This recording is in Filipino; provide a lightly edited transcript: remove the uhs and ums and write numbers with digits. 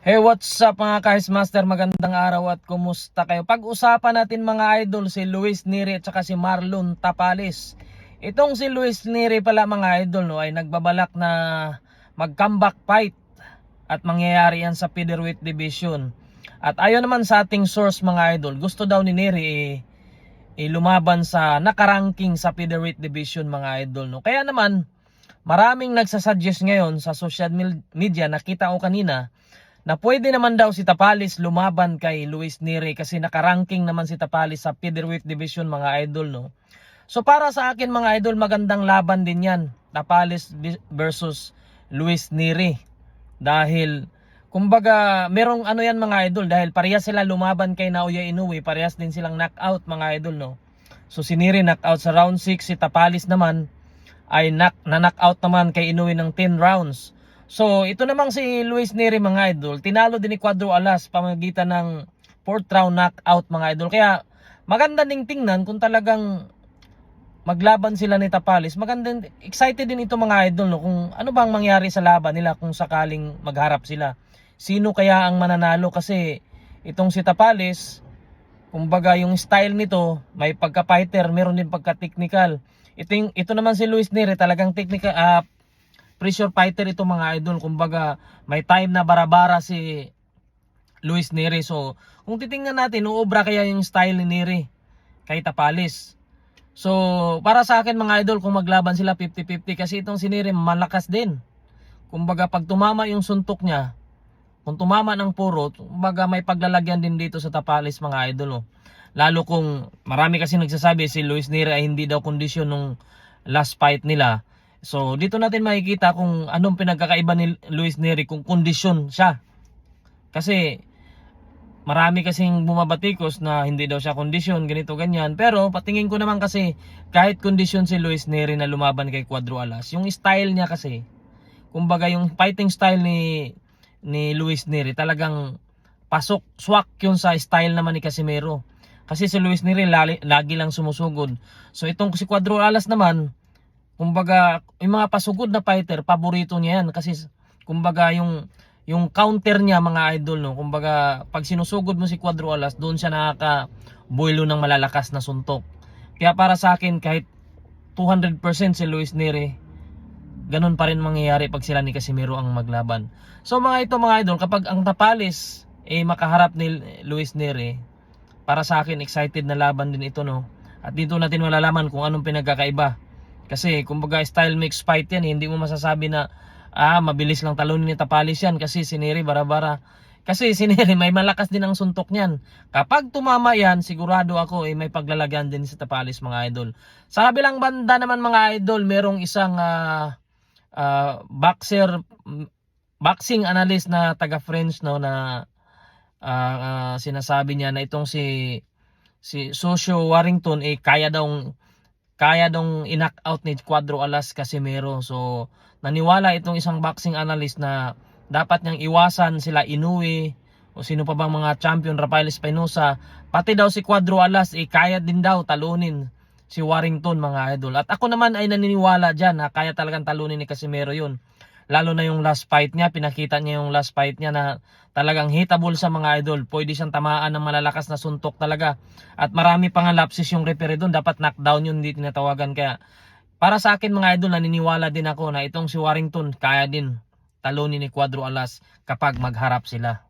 Hey, what's up mga Kahis Master? Magandang araw at kumusta kayo? Pag-usapan natin mga idol si Luis Nery at saka si Marlon Tapales. Itong si Luis Nery pala mga idol ay nagbabalak na mag-comeback fight at mangyayari yan sa featherweight division. At ayon naman sa ating source mga idol, gusto daw ni Nery lumaban sa nakaranking sa featherweight division mga idol. Kaya naman maraming nagsasuggest ngayon sa social media, nakita ko kanina, na pwede naman daw si Tapales lumaban kay Luis Nery kasi nakaranking naman si Tapales sa featherweight division mga idol. So para sa akin mga idol, magandang laban din yan, Tapales versus Luis Nery. Dahil kumbaga merong ano yan mga idol, dahil parehas sila lumaban kay Naoya Inoue, parehas din silang knockout mga idol. So si Nery knockout sa round 6, si Tapales naman ay na-knockout naman kay Inoue ng 10 rounds. So, ito namang si Luis Nery mga idol, tinalo din ni Cuadro Alas pamamagitan ng 4th round knockout mga idol. Kaya maganda ding tingnan kung talagang maglaban sila ni Tapales. Maganda, excited din ito mga idol kung ano bang mangyari sa laban nila kung sakaling magharap sila. Sino kaya ang mananalo kasi itong si Tapales, kumbaga yung style nito, may pagka-fighter, meron din pagka-technical. Ito naman si Luis Nery, talagang technical, pressure fighter ito mga idol. Kumbaga may time na bara-bara si Luis Nery. So kung titingnan natin, uubra kaya yung style ni Nery kay Tapales. So para sa akin mga idol, kung maglaban sila 50-50 kasi itong si Nery malakas din. Kumbaga pag tumama yung suntok niya, kung tumama ng puro, kumbaga may paglalagyan din dito sa Tapales mga idol. Lalo kung marami kasi nagsasabi si Luis Nery ay hindi daw kondisyon nung last fight nila. So dito natin makikita kung anong pinagkakaiba ni Luis Nery kung kondisyon siya. Kasi marami kasing bumabatikos na hindi daw siya kondisyon, ganito ganyan. Pero patingin ko naman kasi kahit kondisyon si Luis Nery na lumaban kay Cuadro Alas, yung style niya kasi, kumbaga yung fighting style ni Luis Nery talagang pasok, swak yun sa style naman ni Casimero. Kasi si Luis Nery lagi lang sumusugod. So itong si Cuadro Alas naman, kumbaga yung mga pasugod na fighter, paborito niya yan kasi kumbaga yung counter niya mga idol, kumbaga pag sinusugod mo si Cuadro Alas, doon siya nakakabuelo ng malalakas na suntok. Kaya para sa akin, kahit 200% si Luis Nery, ganun pa rin mangyayari pag sila ni Casimero ang maglaban. So mga idol, kapag ang Tapales makaharap ni Luis Nery, para sa akin excited na laban din ito. At dito natin malalaman kung anong pinagkakaiba. Kasi kumbaga style mix fight yan, hindi mo masasabi na mabilis lang talunin ni Tapales yan kasi si Nery bara-bara. Kasi si Nery may malakas din ang suntok niyan. Kapag tumama yan, sigurado ako may paglalagyan din sa Tapales mga idol. Sa kabilang banda naman mga idol, merong isang boxing analyst na taga French na sinasabi niya na itong si Socio Warrington kaya daw i-knock out ni Cuadro Alas Casimero. So naniwala itong isang boxing analyst na dapat niyang iwasan sila Inoue o sino pa bang mga champion, Rafael Espinosa, pati daw si Cuadro Alas kaya din daw talunin si Warrington mga idol. At ako naman ay naniniwala dyan na kaya talagang talunin ni Casimero yun. Lalo na yung last fight niya, pinakita niya yung last fight niya na talagang hitable sa mga idol. Pwede siyang tamaan ng malalakas na suntok talaga. At marami pa nga lapses yung referee doon. Dapat knockdown yun, hindi tinatawagan. Kaya para sa akin mga idol, naniniwala din ako na itong si Warrington kaya din talunin ni Cuadro Alas kapag magharap sila.